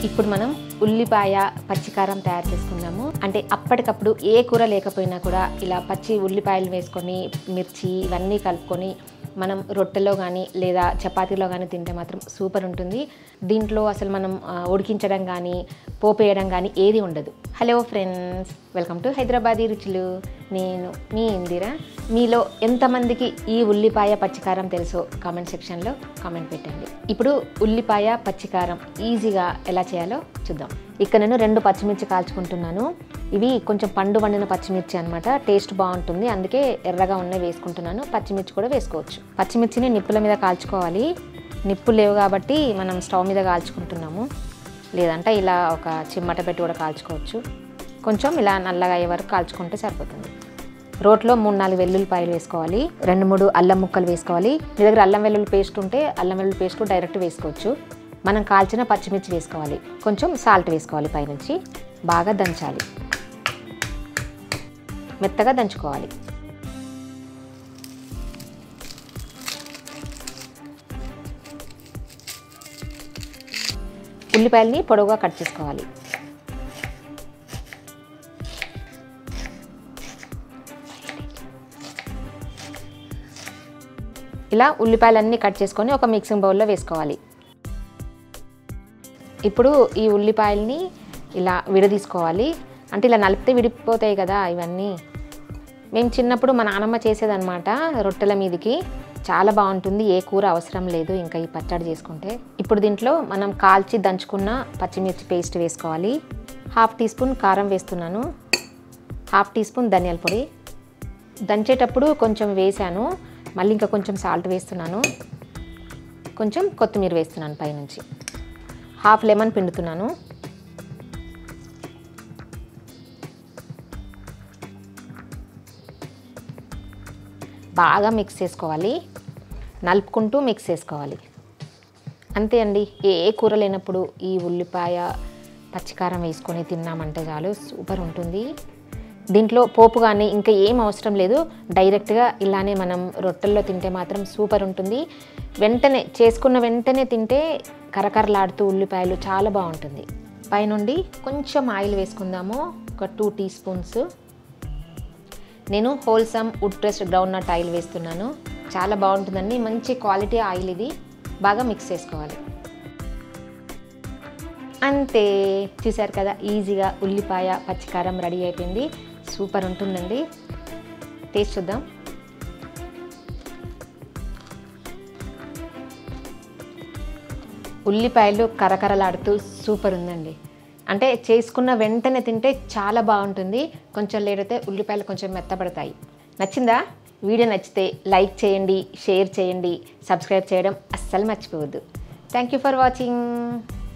ఇప్పుడు మనం ఉల్లిపాయ పచ్చికారం తయారు చేసుకుందాము. అంటే అప్పటికప్పుడు ఏ కూర లేకపోయినా కూడా ఇలా పచ్చి ఉల్లిపాయలు వేసుకొని మిర్చి ఇవన్నీ కలుపుకొని మనం రొట్టెలో కానీ లేదా చపాతీలో కానీ తింటే మాత్రం సూపర్ ఉంటుంది. దీంట్లో అసలు మనం ఉడికించడం కానీ పోపేయడం కానీ ఏది ఉండదు. Hello friends, welcome to Hyderabadi రుచులు. నేను మీ ఇందిరా. మీలో ఎంతమందికి ఈ ఉల్లిపాయ పచ్చికారం తెలుసో కామెంట్ సెక్షన్లో కామెంట్ పెట్టండి. ఇప్పుడు ఉల్లిపాయ పచ్చికారం ఈజీగా ఎలా చేయాలో చూద్దాం. ఇక్కడ నేను 2 పచ్చిమిర్చి కాల్చుకుంటున్నాను. ఇవి కొంచెం పండు వండిన పచ్చిమిర్చి అనమాట. టేస్ట్ బాగుంటుంది, అందుకే ఎర్రగా ఉన్నవి వేసుకుంటున్నాను. పచ్చిమిర్చి కూడా వేసుకోవచ్చు. పచ్చిమిర్చిని నిప్పుల మీద కాల్చుకోవాలి. నిప్పులు లేవు కాబట్టి మనం స్టవ్ మీద కాల్చుకుంటున్నాము. లేదంటే ఇలా ఒక చిమ్మట పెట్టి కూడా కాల్చుకోవచ్చు. కొంచెం ఇలా నల్లగా అయ్యే వరకు కాల్చుకుంటే సరిపోతుంది. రోట్లో 3-4 వెల్లుల్లిపాయలు వేసుకోవాలి. 2-3 అల్లం ముక్కలు వేసుకోవాలి. మీ దగ్గర అల్లం వెల్లుల్లి పేస్ట్ ఉంటే అల్లం వెల్లుల్లి పేస్ట్ డైరెక్ట్ వేసుకోవచ్చు. మనం కాల్చిన పచ్చిమిర్చి వేసుకోవాలి. కొంచెం సాల్ట్ వేసుకోవాలి. పైనుంచి బాగా దంచాలి, మెత్తగా దంచుకోవాలి. ఉల్లిపాయల్ని పొడవుగా కట్ చేసుకోవాలి. ఇలా ఉల్లిపాయలన్నీ కట్ చేసుకొని ఒక మిక్సింగ్ బౌల్లో వేసుకోవాలి. ఇప్పుడు ఈ ఉల్లిపాయల్ని ఇలా విడదీసుకోవాలి. అంటే ఇలా నలిపితే విడిపోతాయి కదా ఇవన్నీ. మేము చిన్నప్పుడు మా నాన్నమ్మ చేసేదన్నమాట రొట్టెల మీదకి. చాలా బాగుంటుంది, ఏ కూర అవసరం లేదు ఇంకా ఈ పచ్చడి చేసుకుంటే. ఇప్పుడు దీంట్లో మనం కాల్చి దంచుకున్న పచ్చిమిర్చి పేస్ట్ వేసుకోవాలి. 1/2 టీ స్పూన్ కారం వేస్తున్నాను. 1/2 టీ స్పూన్ ధనియాల పొడి. దంచేటప్పుడు కొంచెం వేసాను, మళ్ళీ ఇంకా కొంచెం సాల్ట్ వేస్తున్నాను. కొంచెం కొత్తిమీర వేస్తున్నాను పైనుంచి. 1/2 లెమన్ పిండుతున్నాను. బాగా మిక్స్ చేసుకోవాలి, నలుపుకుంటూ మిక్స్ చేసుకోవాలి. అంతే అండి. ఏ కూర లేనప్పుడు ఈ ఉల్లిపాయ పచ్చికారం వేసుకొని తిన్నామంటే చాలు, సూపర్ ఉంటుంది. దీంట్లో పోపు కానీ ఇంకా ఏం అవసరం లేదు. డైరెక్ట్గా ఇలానే మనం రొట్టెల్లో తింటే మాత్రం సూపర్ ఉంటుంది. వెంటనే చేసుకున్న వెంటనే తింటే కరకరలాడుతూ ఉల్లిపాయలు చాలా బాగుంటుంది. పైనుండి కొంచెం ఆయిల్ వేసుకుందాము. ఒక 2 టీ స్పూన్స్. నేను wholesome wood pressed groundnut oil వేస్తున్నాను. చాలా బాగుంటుందండి, మంచి క్వాలిటీ ఆయిల్ ఇది. బాగా మిక్స్ చేసుకోవాలి. అంతే, చూసారు కదా, ఈజీగా ఉల్లిపాయ పచ్చికారం రెడీ అయిపోయింది. సూపర్ ఉంటుందండి. టేస్ట్ చూద్దాం. ఉల్లిపాయలు కరకరలాడుతూ సూపర్ ఉందండి. అంటే చేసుకున్న వెంటనే తింటే చాలా బాగుంటుంది. కొంచెం లేట్ అయితే ఉల్లిపాయలు కొంచెం మెత్తబడతాయి. నచ్చిందా? వీడియో నచ్చితే లైక్ చేయండి, షేర్ చేయండి, సబ్స్క్రైబ్ చేయడం అస్సలు మర్చిపోవద్దు. Thank you for watching.